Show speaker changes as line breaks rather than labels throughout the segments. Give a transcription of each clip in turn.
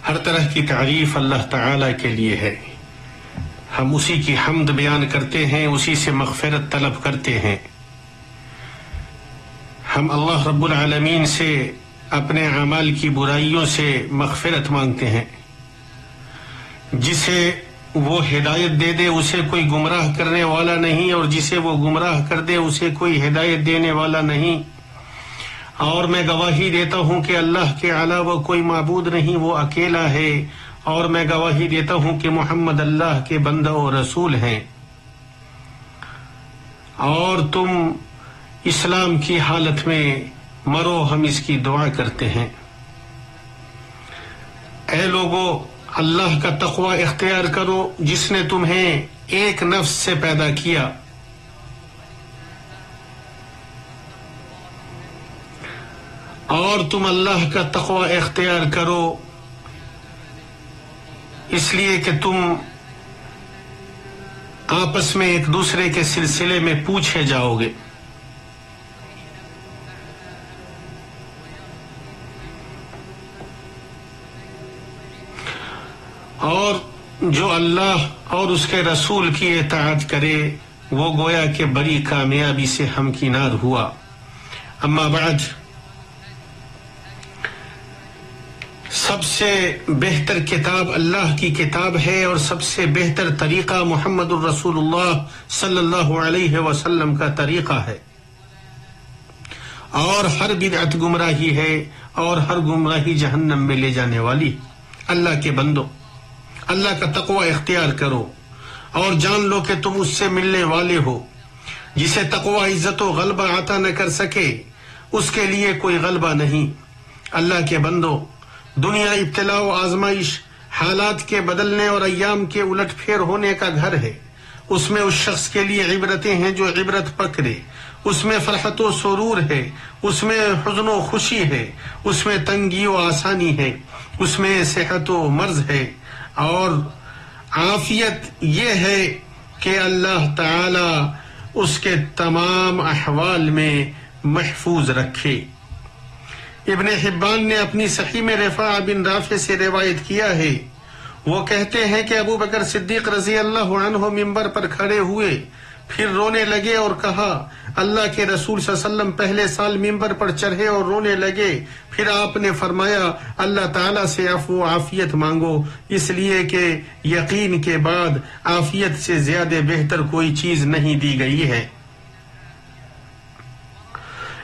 ہر طرح کی تعریف اللہ تعالی کے لیے ہے. ہم اسی کی حمد بیان کرتے ہیں، اسی سے مغفرت طلب کرتے ہیں. ہم اللہ رب العالمین سے اپنے اعمال کی برائیوں سے مغفرت مانگتے ہیں. جسے وہ ہدایت دے دے اسے کوئی گمراہ کرنے والا نہیں، اور جسے وہ گمراہ کر دے اسے کوئی ہدایت دینے والا نہیں. اور میں گواہی دیتا ہوں کہ اللہ کے علاوہ کوئی معبود نہیں، وہ اکیلا ہے. اور میں گواہی دیتا ہوں کہ محمد اللہ کے بندہ و رسول ہیں. اور تم اسلام کی حالت میں مرو، ہم اس کی دعا کرتے ہیں. اے لوگو، اللہ کا تقوی اختیار کرو جس نے تمہیں ایک نفس سے پیدا کیا. اور تم اللہ کا تقوی اختیار کرو اس لیے کہ تم آپس میں ایک دوسرے کے سلسلے میں پوچھے جاؤ گے. اور جو اللہ اور اس کے رسول کی اطاعت کرے وہ گویا کہ بڑی کامیابی سے ہمکنار ہوا. اما بعد، سب سے بہتر کتاب اللہ کی کتاب ہے، اور سب سے بہتر طریقہ محمد الرسول اللہ صلی اللہ علیہ وسلم کا طریقہ ہے. اور ہر بدعت گمراہی ہے، اور ہر گمراہی جہنم میں لے جانے والی. اللہ کے بندو، اللہ کا تقوی اختیار کرو اور جان لو کہ تم اس سے ملنے والے ہو. جسے تقوی عزت و غلبہ عطا نہ کر سکے اس کے لیے کوئی غلبہ نہیں. اللہ کے بندو، دنیا ابتلاء و آزمائش، حالات کے بدلنے اور ایام کے الٹ پھیر ہونے کا گھر ہے. اس میں اس شخص کے لیے عبرتیں ہیں جو عبرت پکڑے. اس میں فرحت و سرور ہے، اس میں حزن و خوشی ہے، اس میں تنگی و آسانی ہے، اس میں صحت و مرض ہے. اور عافیت یہ ہے کہ اللہ تعالی اس کے تمام احوال میں محفوظ رکھے. ابن حبان نے اپنی صحیح میں رفاع بن رافع سے روایت کیا ہے. وہ کہتے ہیں کہ ابو بکر صدیق رضی اللہ عنہ ممبر پر کھڑے ہوئے، پھر رونے لگے اور کہا، اللہ کے رسول صلی اللہ علیہ وسلم پہلے سال ممبر پر چڑھے اور رونے لگے. پھر آپ نے فرمایا، اللہ تعالیٰ سے عفو و عافیت مانگو، اس لیے کہ یقین کے بعد عافیت سے زیادہ بہتر کوئی چیز نہیں دی گئی ہے.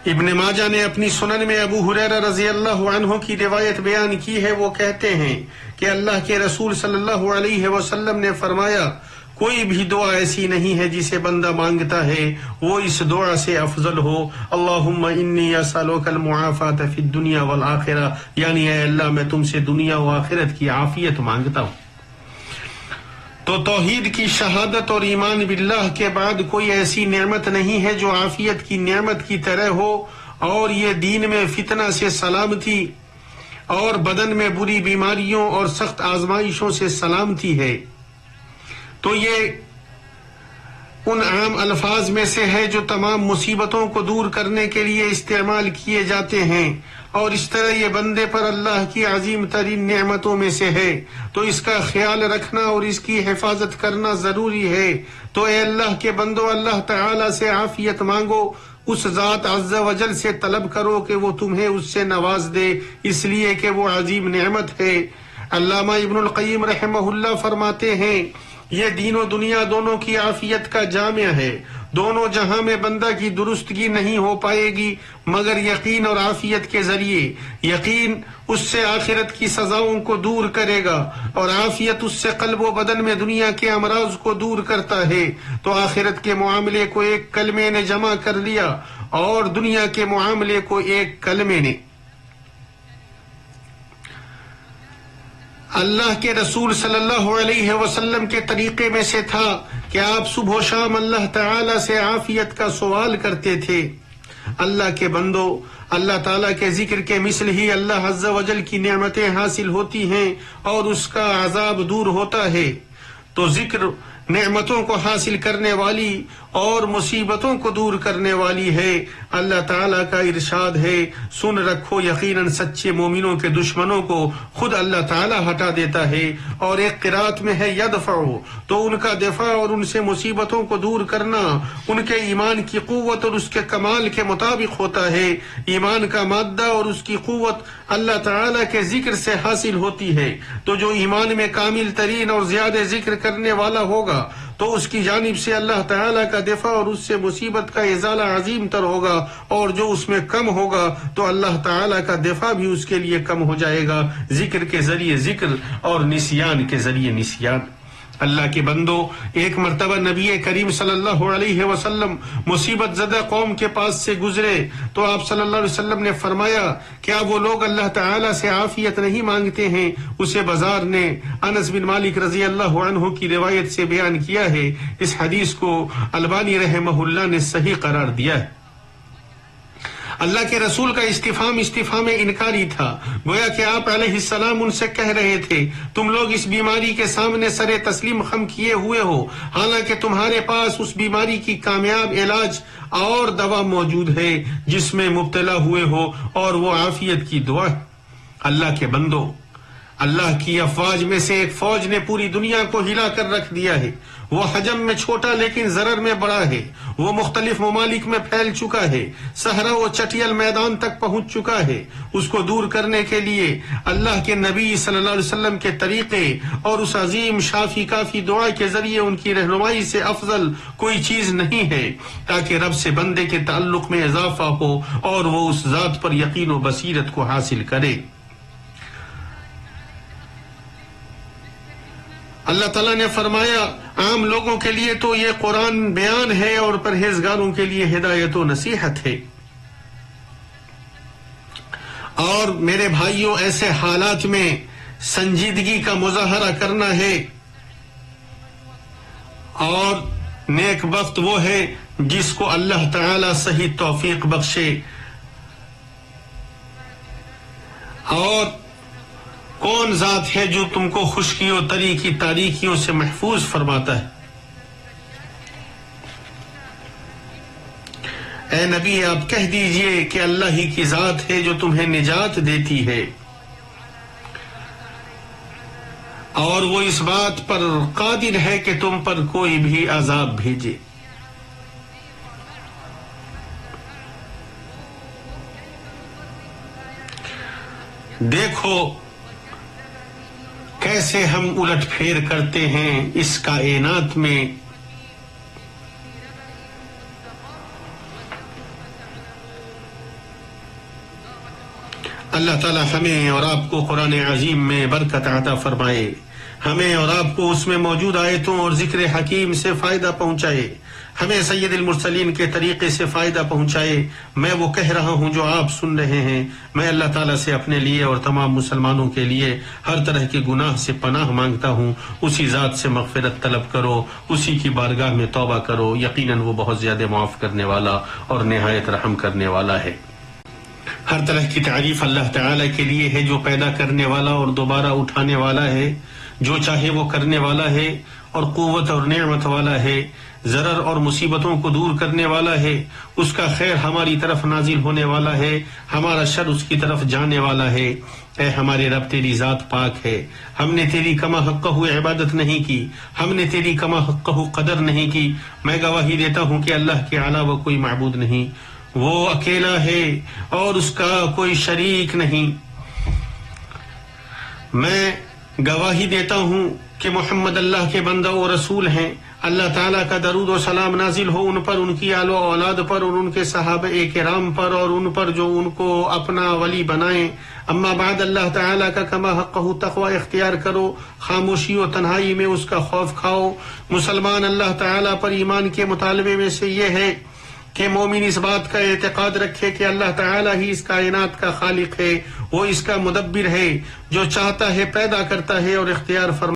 ابن ماجہ نے اپنی سنن میں ابو ہریرہ رضی اللہ عنہ کی روایت بیان کی ہے. وہ کہتے ہیں کہ اللہ کے رسول صلی اللہ علیہ وسلم نے فرمایا، کوئی بھی دعا ایسی نہیں ہے جسے بندہ مانگتا ہے وہ اس دعا سے افضل ہو، اللہم انی اسألک المعافات فی الدنیا والآخرہ، یعنی اے اللہ میں تم سے دنیا و آخرت کی عافیت مانگتا ہوں. تو توحید کی شہادت اور ایمان باللہ کے بعد کوئی ایسی نعمت نہیں ہے جو عافیت کی نعمت کی طرح ہو. اور یہ دین میں فتنہ سے سلامتی اور بدن میں بری بیماریوں اور سخت آزمائشوں سے سلامتی ہے. تو یہ ان عام الفاظ میں سے ہے جو تمام مصیبتوں کو دور کرنے کے لیے استعمال کیے جاتے ہیں، اور اس طرح یہ بندے پر اللہ کی عظیم ترین نعمتوں میں سے ہے. تو اس کا خیال رکھنا اور اس کی حفاظت کرنا ضروری ہے. تو اے اللہ کے بندو، اللہ تعالی سے عافیت مانگو، اس ذات عز و جل سے طلب کرو کہ وہ تمہیں اس سے نواز دے، اس لیے کہ وہ عظیم نعمت ہے. علامہ ابن القیم رحمہ اللہ فرماتے ہیں، یہ دین و دنیا دونوں کی عافیت کا جامع ہے. دونوں جہاں میں بندہ کی درستگی نہیں ہو پائے گی مگر یقین اور عافیت کے ذریعے. یقین اس سے آخرت کی سزاؤں کو دور کرے گا، اور عافیت اس سے قلب و بدن میں دنیا کے امراض کو دور کرتا ہے. تو آخرت کے معاملے کو ایک کلمے نے جمع کر لیا، اور دنیا کے معاملے کو ایک کلمے نے. اللہ کے رسول صلی اللہ علیہ وسلم کے طریقے میں سے تھا کہ آپ صبح و شام اللہ تعالی سے عافیت کا سوال کرتے تھے. اللہ کے بندو، اللہ تعالیٰ کے ذکر کے مثل ہی اللہ عز و جل کی نعمتیں حاصل ہوتی ہیں اور اس کا عذاب دور ہوتا ہے. تو ذکر نعمتوں کو حاصل کرنے والی اور مصیبتوں کو دور کرنے والی ہے۔ اللہ تعالیٰ کا ارشاد ہے، سن رکھو یقیناً سچے مومنوں کے دشمنوں کو خود اللہ تعالیٰ ہٹا دیتا ہے۔ اور ایک قرات میں ہے یدفع، تو ان کا دفاع اور ان سے مصیبتوں کو دور کرنا ان کے ایمان کی قوت اور اس کے کمال کے مطابق ہوتا ہے۔ ایمان کا مادہ اور اس کی قوت اللہ تعالیٰ کے ذکر سے حاصل ہوتی ہے، تو جو ایمان میں کامل ترین اور زیادہ ذکر کرنے والا ہوگا تو اس کی جانب سے اللہ تعالیٰ کا دفاع اور اس سے مصیبت کا ازالہ عظیم تر ہوگا، اور جو اس میں کم ہوگا تو اللہ تعالیٰ کا دفاع بھی اس کے لیے کم ہو جائے گا، ذکر کے ذریعے ذکر اور نسیان کے ذریعے نسیان۔ اللہ کے بندو، ایک مرتبہ نبی کریم صلی اللہ علیہ وسلم مصیبت زدہ قوم کے پاس سے گزرے تو آپ صلی اللہ علیہ وسلم نے فرمایا، کیا وہ لوگ اللہ تعالیٰ سے عافیت نہیں مانگتے ہیں؟ اسے بازار نے انس بن مالک رضی اللہ عنہ کی روایت سے بیان کیا ہے۔ اس حدیث کو البانی رحمہ اللہ نے صحیح قرار دیا ہے۔ اللہ کے رسول کا استفہام انکاری تھا، گویا کہ آپ علیہ السلام ان سے کہہ رہے تھے، تم لوگ اس بیماری کے سامنے سر تسلیم خم کیے ہوئے ہو، حالانکہ تمہارے پاس اس بیماری کی کامیاب علاج اور دوا موجود ہے جس میں مبتلا ہوئے ہو، اور وہ عافیت کی دعا ہے۔ اللہ کے بندو، اللہ کی افواج میں سے ایک فوج نے پوری دنیا کو ہلا کر رکھ دیا ہے۔ وہ حجم میں چھوٹا لیکن ضرر میں بڑا ہے۔ وہ مختلف ممالک میں پھیل چکا ہے، صحرا و چٹیل میدان تک پہنچ چکا ہے۔ اس کو دور کرنے کے لیے اللہ کے نبی صلی اللہ علیہ وسلم کے طریقے اور اس عظیم شافی کافی دعا کے ذریعے ان کی رہنمائی سے افضل کوئی چیز نہیں ہے، تاکہ رب سے بندے کے تعلق میں اضافہ ہو اور وہ اس ذات پر یقین و بصیرت کو حاصل کرے۔ اللہ تعالیٰ نے فرمایا، عام لوگوں کے لیے تو یہ قرآن بیان ہے اور پرہیزگاروں کے لیے ہدایت و نصیحت ہے۔ اور میرے بھائیوں، ایسے حالات میں سنجیدگی کا مظاہرہ کرنا ہے، اور نیک بخت وہ ہے جس کو اللہ تعالیٰ صحیح توفیق بخشے۔ اور کون ذات ہے جو تم کو خشکی و تری کی تاریکیوں سے محفوظ فرماتا ہے؟ اے نبی، آپ کہہ دیجئے کہ اللہ ہی کی ذات ہے جو تمہیں نجات دیتی ہے، اور وہ اس بات پر قادر ہے کہ تم پر کوئی بھی عذاب بھیجے۔ دیکھو کیسے ہم الٹ پھیر کرتے ہیں اس کائنات میں۔ اللہ تعالی ہمیں اور آپ کو قرآن عظیم میں برکت عطا فرمائے، ہمیں اور آپ کو اس میں موجود آیتوں اور ذکر حکیم سے فائدہ پہنچائے، ہمیں سید المرسلین کے طریقے سے فائدہ پہنچائے۔ میں وہ کہہ رہا ہوں جو آپ سن رہے ہیں، میں اللہ تعالیٰ سے اپنے لیے اور تمام مسلمانوں کے لیے ہر طرح کے گناہ سے پناہ مانگتا ہوں۔ اسی ذات سے مغفرت طلب کرو، اسی کی بارگاہ میں توبہ کرو، یقیناً وہ بہت زیادہ معاف کرنے والا اور نہایت رحم کرنے والا ہے۔ ہر طرح کی تعریف اللہ تعالیٰ کے لیے ہے، جو پیدا کرنے والا اور دوبارہ اٹھانے والا ہے، جو چاہے وہ کرنے والا ہے، اور قوت اور نعمت والا ہے، ضرر اور مصیبتوں کو دور کرنے والا ہے۔ اس کا خیر ہماری طرف نازل ہونے والا ہے، ہمارا شر اس کی طرف جانے والا ہے۔ اے ہمارے رب، تیری ذات پاک ہے، ہم نے تیری کما حقہ عبادت نہیں کی، ہم نے تیری کما حقہ قدر نہیں کی۔ میں گواہی دیتا ہوں کہ اللہ کے علاوہ کوئی معبود نہیں، وہ اکیلا ہے اور اس کا کوئی شریک نہیں۔ میں گواہی دیتا ہوں کہ محمد اللہ کے بندہ و رسول ہیں۔ اللہ تعالیٰ کا درود و سلام نازل ہو ان پر، ان کی آل و اولاد پر، اور ان کے صحابہ کرام پر، اور ان پر جو ان کو اپنا ولی بنائیں۔ اما بعد، اللہ تعالیٰ کا کما حقہ تقوی اختیار کرو، خاموشی و تنہائی میں اس کا خوف کھاؤ۔ مسلمان اللہ تعالیٰ پر ایمان کے مطالبے میں سے یہ ہے کہ مومن اس بات کا اعتقاد رکھے کہ اللہ تعالیٰ ہی اس کائنات کا خالق ہے، وہ اس کا مدبر ہے، جو چاہتا ہے پیدا کرتا ہے اور اختیار فرماتا ہے۔